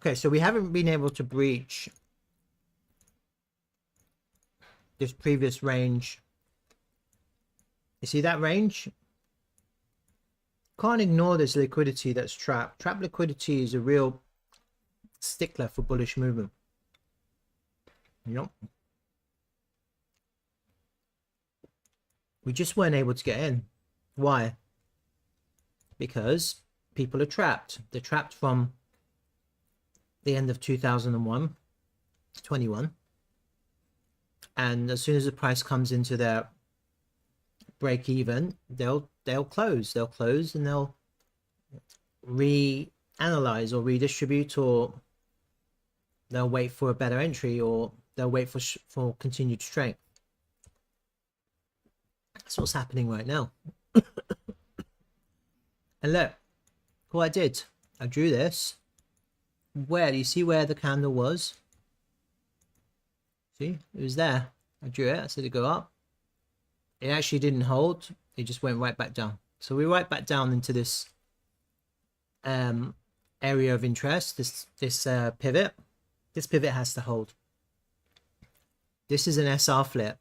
Okay, so we haven't been able to breach this previous range. You see that range? Can't ignore this liquidity that's trapped. Trap liquidity is a real stickler for bullish movement. You know? We just weren't able to get in. Why? Because people are trapped. They're trapped from the end of 2001 to 21. And as soon as the price comes into their break even, they'll close. They'll close and they'll reanalyze or redistribute, or they'll wait for a better entry, or they'll wait for continued strength. That's what's happening right now. And look what I did. I drew this. Where do you see where the candle was? See, it was there. I drew it. I said it go up. It actually didn't hold. It just went right back down. So we're right back down into this area of interest. This pivot. This pivot has to hold. This is an SR flip.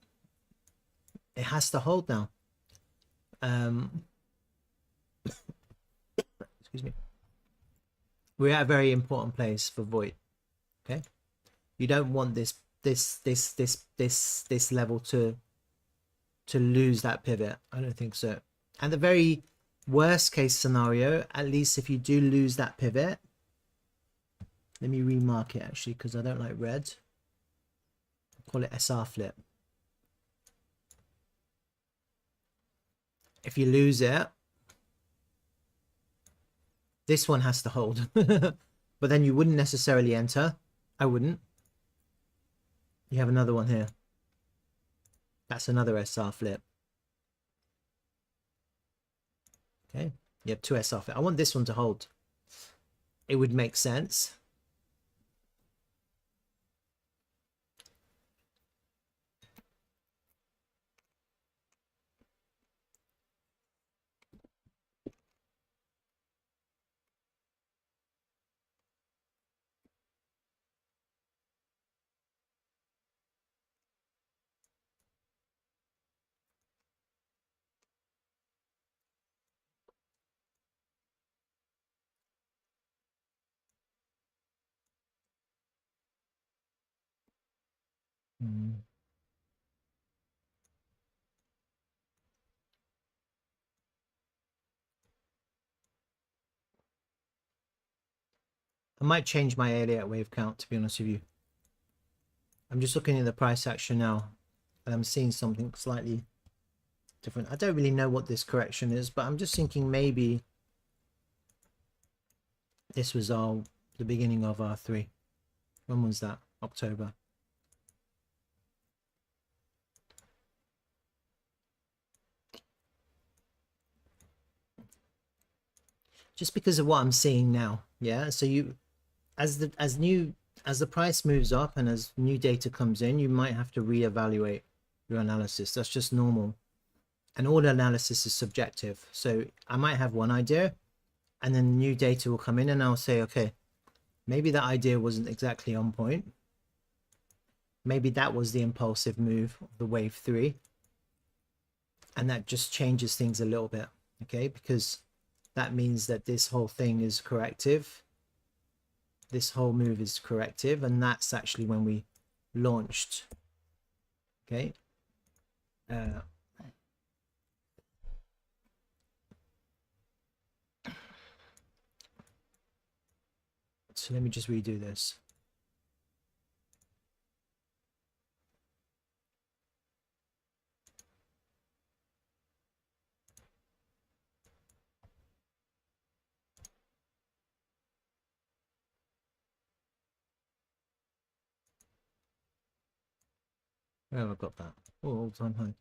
It has to hold now. Excuse me. We're at a very important place for VAIOT. Okay, you don't want this level to lose that pivot. I don't think so. And the very worst case scenario, at least if you do lose that pivot, let me remark it actually because I don't like red. I'll call it SR flip. If you lose it, this one has to hold. But then you wouldn't necessarily enter. I wouldn't. You have another one here. That's another SR flip. Okay. You have two SR flip. I want this one to hold. It would make sense. I might change my Elliott Wave count, to be honest with you. I'm just looking at the price action now, and I'm seeing something slightly different. I don't really know what this correction is, but I'm just thinking maybe this was the beginning of R3. When was that? October. Just because of what I'm seeing now. Yeah, so you as the price moves up and as new data comes in, you might have to reevaluate your analysis. That's just normal. And all analysis is subjective. So I might have one idea and then new data will come in and I'll say, okay, maybe that idea wasn't exactly on point. Maybe that was the impulsive move of the wave 3. And that just changes things a little bit. Okay, because that means that this whole thing is corrective. This whole move is corrective, and that's actually when we launched. Okay. So let me just redo this. Where have I got that? Oh, all-time high.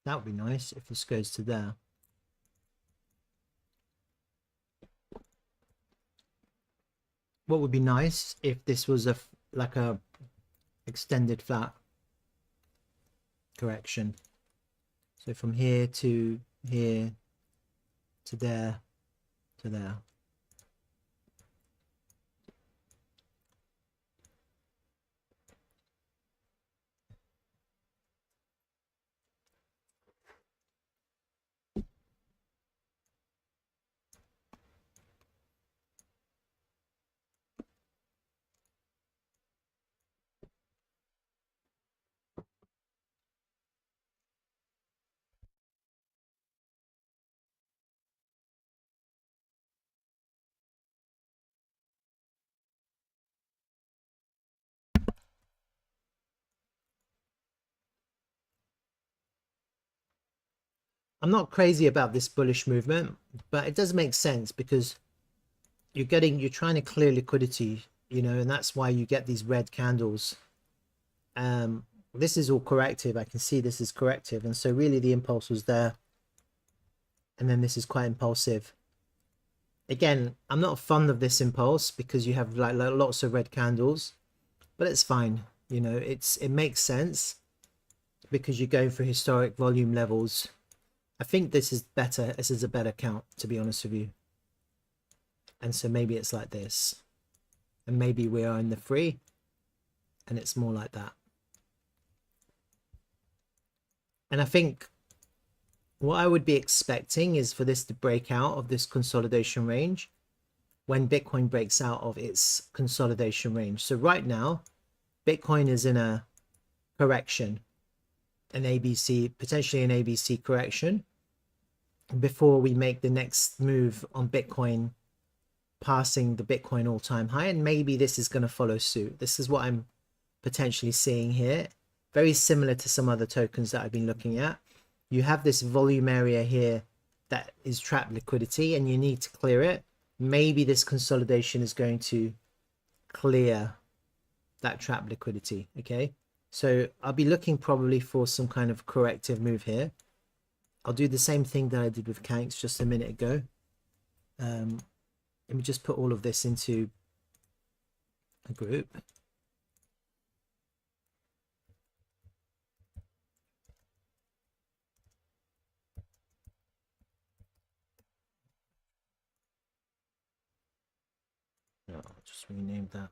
That would be nice if this goes to there. what would be nice if this was like a extended flat correction. So from here to there to there. I'm not crazy about this bullish movement, but it does make sense because you're trying to clear liquidity, you know, and that's why you get these red candles. This is all corrective. I can see this is corrective, and so really the impulse was there, and then this is quite impulsive. Again, I'm not fond of this impulse because you have like lots of red candles, but it's fine. You know, it makes sense because you're going for historic volume levels. I think this is better. This is a better count, to be honest with you. And so maybe it's like this, and maybe we are in the free, and it's more like that. And I think what I would be expecting is for this to break out of this consolidation range when Bitcoin breaks out of its consolidation range. So right now, Bitcoin is in a correction, an ABC, potentially an ABC correction, before we make the next move on Bitcoin, passing the Bitcoin all-time high. And maybe this is going to follow suit. This is what I'm potentially seeing here. Very similar to some other tokens that I've been looking at. You have this volume area here that is trapped liquidity and you need to clear it. Maybe this consolidation is going to clear that trapped liquidity. Okay, so I'll be looking probably for some kind of corrective move here. I'll do the same thing that I did with Kanks just a minute ago. Let me just put all of this into a group. No, I'll just rename that.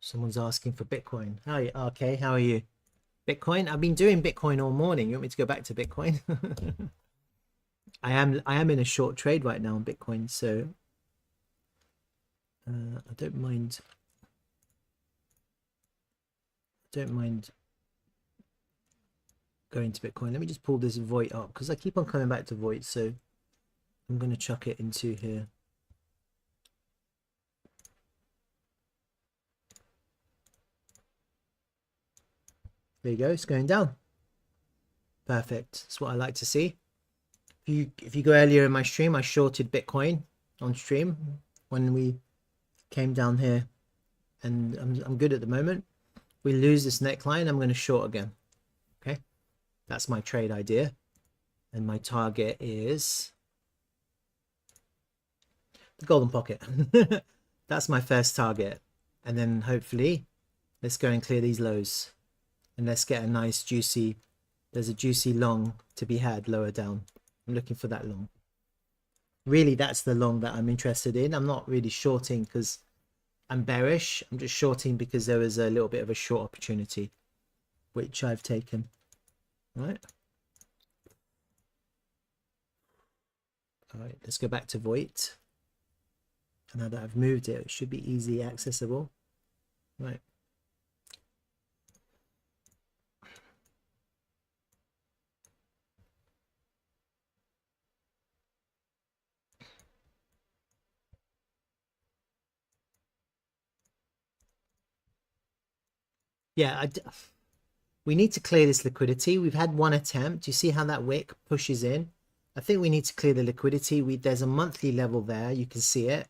Someone's asking for Bitcoin. Hi, okay, how are you? Bitcoin? I've been doing Bitcoin all morning. You want me to go back to Bitcoin? I am in a short trade right now on Bitcoin, so I don't mind going to Bitcoin. Let me just pull this VAIOT up because I keep on coming back to VAIOT, so I'm going to chuck it into here. There you go, it's going down. Perfect. That's what I like to see. If you go earlier in my stream, I shorted Bitcoin on stream when we came down here, and I'm good at the moment. We lose this neckline, I'm going to short again. Okay, that's my trade idea, and my target is the golden pocket. That's my first target, and then hopefully let's go and clear these lows, and let's get a nice juicy, there's a juicy long to be had lower down. I'm looking for that long. Really, that's the long that I'm interested in. I'm not really shorting because I'm bearish. I'm just shorting because there was a little bit of a short opportunity, which I've taken. Right. All right, let's go back to VAIOT. And now that I've moved it, it should be easily accessible. Right. Yeah, we need to clear this liquidity. We've had one attempt. You see how that wick pushes in? I think we need to clear the liquidity. There's a monthly level there. You can see it.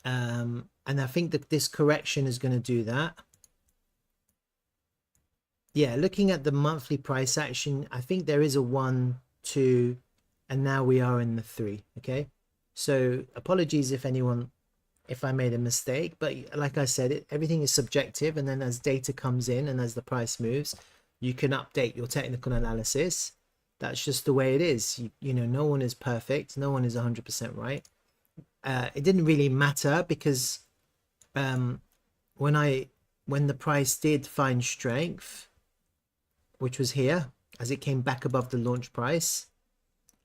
And I think that this correction is going to do that. Yeah, looking at the monthly price action, I think there is a 1, 2, and now we are in the 3. Okay, so apologies if anyone if I made a mistake. But like I said, everything is subjective, and then as data comes in and as the price moves, you can update your technical analysis. That's just the way it is. You know, no one is perfect, no one is 100% right. It didn't really matter because when the price did find strength, which was here as it came back above the launch price,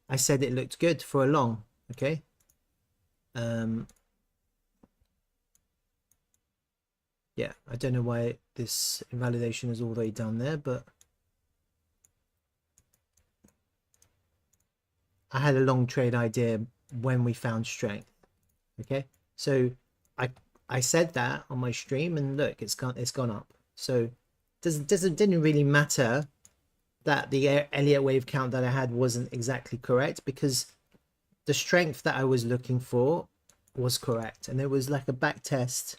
I said it looked good for a long. Okay. Yeah, I don't know why this invalidation is all the way down there, but I had a long trade idea when we found strength. Okay, so I said that on my stream, and look, it's gone up. So didn't really matter that the Elliott wave count that I had wasn't exactly correct, because the strength that I was looking for was correct, and it was like a back test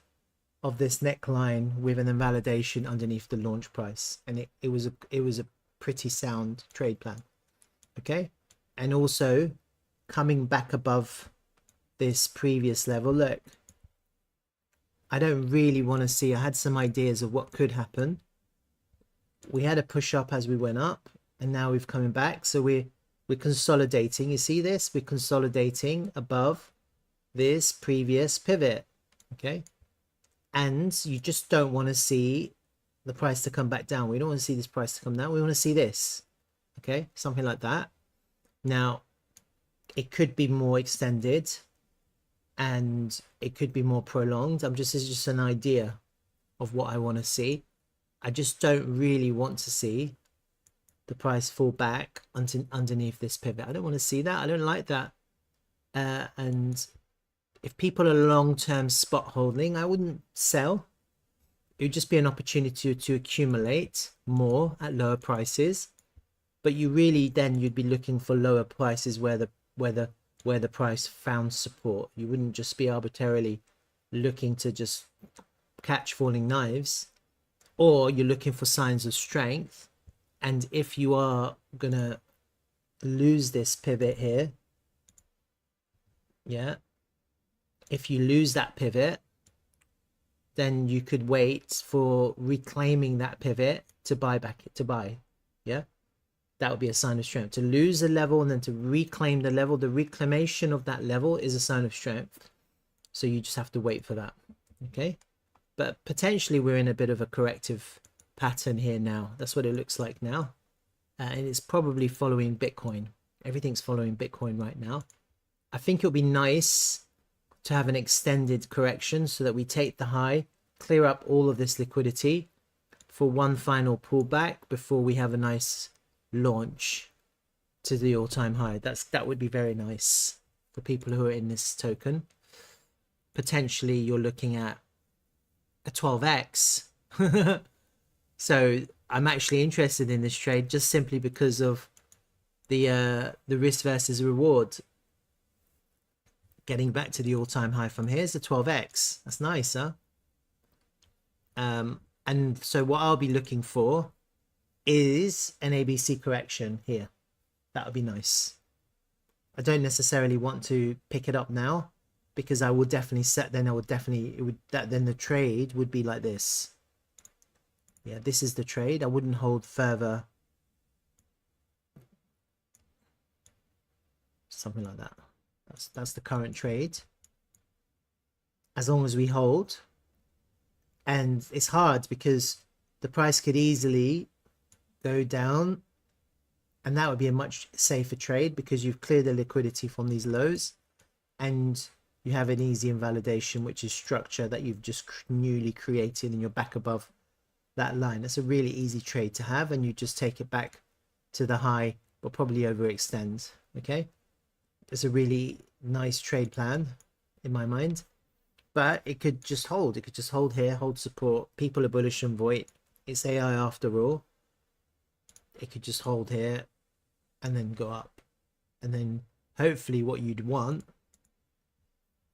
of this neckline with an invalidation underneath the launch price, and it was a pretty sound trade plan. Okay, and also coming back above this previous level. Look, I don't really want to see, I had some ideas of what could happen. We had a push up as we went up, and now we've coming back, so we're consolidating. You see this? We're consolidating above this previous pivot. Okay, and you just don't want to see the price to come back down. We don't want to see this price to come down. We want to see this. Okay, something like that. Now, it could be more extended and it could be more prolonged. This is just an idea of what I want to see. I just don't really want to see the price fall back underneath this pivot. I don't want to see that. I don't like that. And if people are long-term spot holding, I wouldn't sell. It would just be an opportunity to accumulate more at lower prices. But you really then you'd be looking for lower prices where the price found support. You wouldn't just be arbitrarily looking to just catch falling knives, or you're looking for signs of strength. And if you are gonna lose this pivot here, yeah, if you lose that pivot, then you could wait for reclaiming that pivot to buy. Yeah, that would be a sign of strength. To lose a level and then to reclaim the level, the reclamation of that level is a sign of strength. So you just have to wait for that. Okay, but potentially we're in a bit of a corrective pattern here now. That's what it looks like now, and it's probably following Bitcoin. Everything's following Bitcoin right now. I think it'll be nice to have an extended correction so that we take the high, clear up all of this liquidity for one final pullback before we have a nice launch to the all-time high. That would be very nice for people who are in this token. Potentially you're looking at a 12x. So I'm actually interested in this trade just simply because of the risk versus reward. Getting back to the all-time high from here is the 12x. That's nice, huh? And so what I'll be looking for is an ABC correction here. That would be nice. I don't necessarily want to pick it up now, because I will definitely then the trade would be like this. Yeah, this is the trade. I wouldn't hold further. Something like that. That's the current trade. As long as we hold. And it's hard because the price could easily go down, and that would be a much safer trade because you've cleared the liquidity from these lows, and you have an easy invalidation, which is structure that you've just newly created, and you're back above that line. That's a really easy trade to have, and you just take it back to the high, but probably overextend. Okay, it's a really nice trade plan in my mind, but it could just hold. It could just hold here, hold support. People are bullish on VAIOT. It's AI after all. It could just hold here and then go up, and then hopefully what you'd want,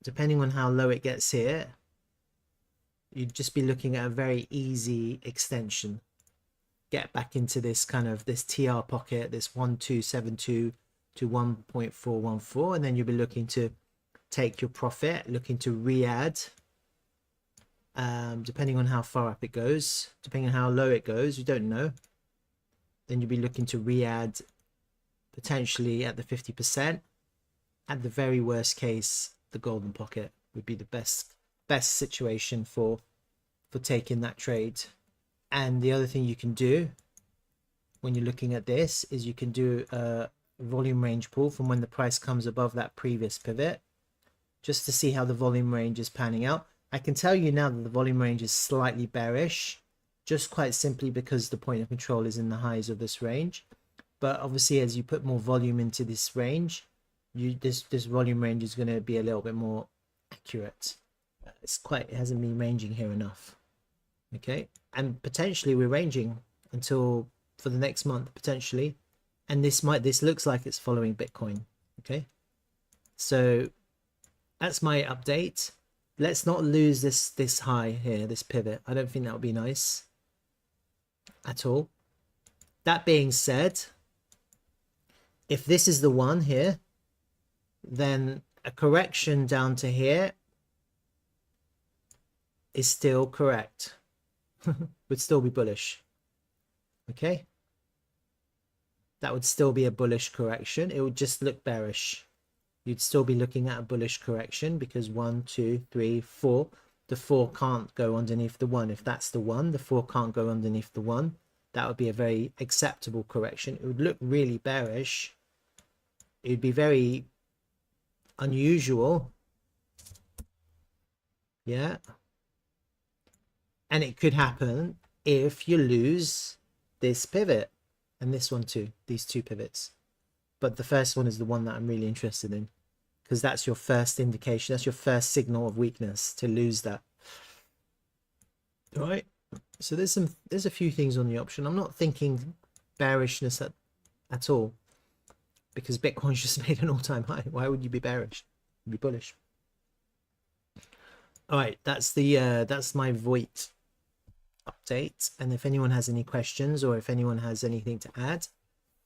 depending on how low it gets here, you'd just be looking at a very easy extension. Get back into this kind of this TR pocket, this 1272 to 1.414, and then you'll be looking to take your profit, looking to re-add, depending on how far up it goes, depending on how low it goes, you don't know, then you'll be looking to re-add potentially at the 50%. At the very worst case, the golden pocket would be the best situation for taking that trade. And the other thing you can do when you're looking at this is you can do a volume range pull from when the price comes above that previous pivot, just to see how the volume range is panning out. I can tell you now that the volume range is slightly bearish, just quite simply because the point of control is in the highs of this range. But obviously, as you put more volume into this range, this volume range is going to be a little bit more accurate. It hasn't been ranging here enough. Okay, and potentially we're ranging until for the next month potentially, and this looks like it's following Bitcoin. Okay, so that's my update. Let's not lose this high here, this pivot. I don't think that would be nice at all. That being said, if this is the one here, then a correction down to here is still correct. Would still be bullish. Okay, that would still be a bullish correction. It would just look bearish. You'd still be looking at a bullish correction because 1, 2, 3, 4. The 4 can't go underneath the 1. If that's the 1, the 4 can't go underneath the 1. That would be a very acceptable correction. It would look really bearish. It would be very unusual. Yeah. And it could happen if you lose this pivot and this one too, these two pivots. But the first one is the one that I'm really interested in, because that's your first indication, that's your first signal of weakness, to lose that. All right, so there's a few things on the option. I'm not thinking bearishness at all, because Bitcoin's just made an all-time high. Why would you be bearish? You'd be bullish. All right, that's my VAIOT update. And if anyone has any questions or if anyone has anything to add,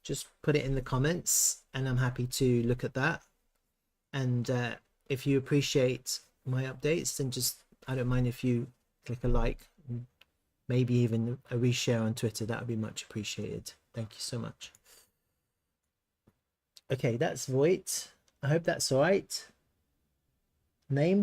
just put it in the comments and I'm happy to look at that. And if you appreciate my updates, then I don't mind if you click a like, maybe even a reshare on Twitter. That would be much appreciated. Thank you so much. Okay, that's VAIOT. I hope that's all right. Name?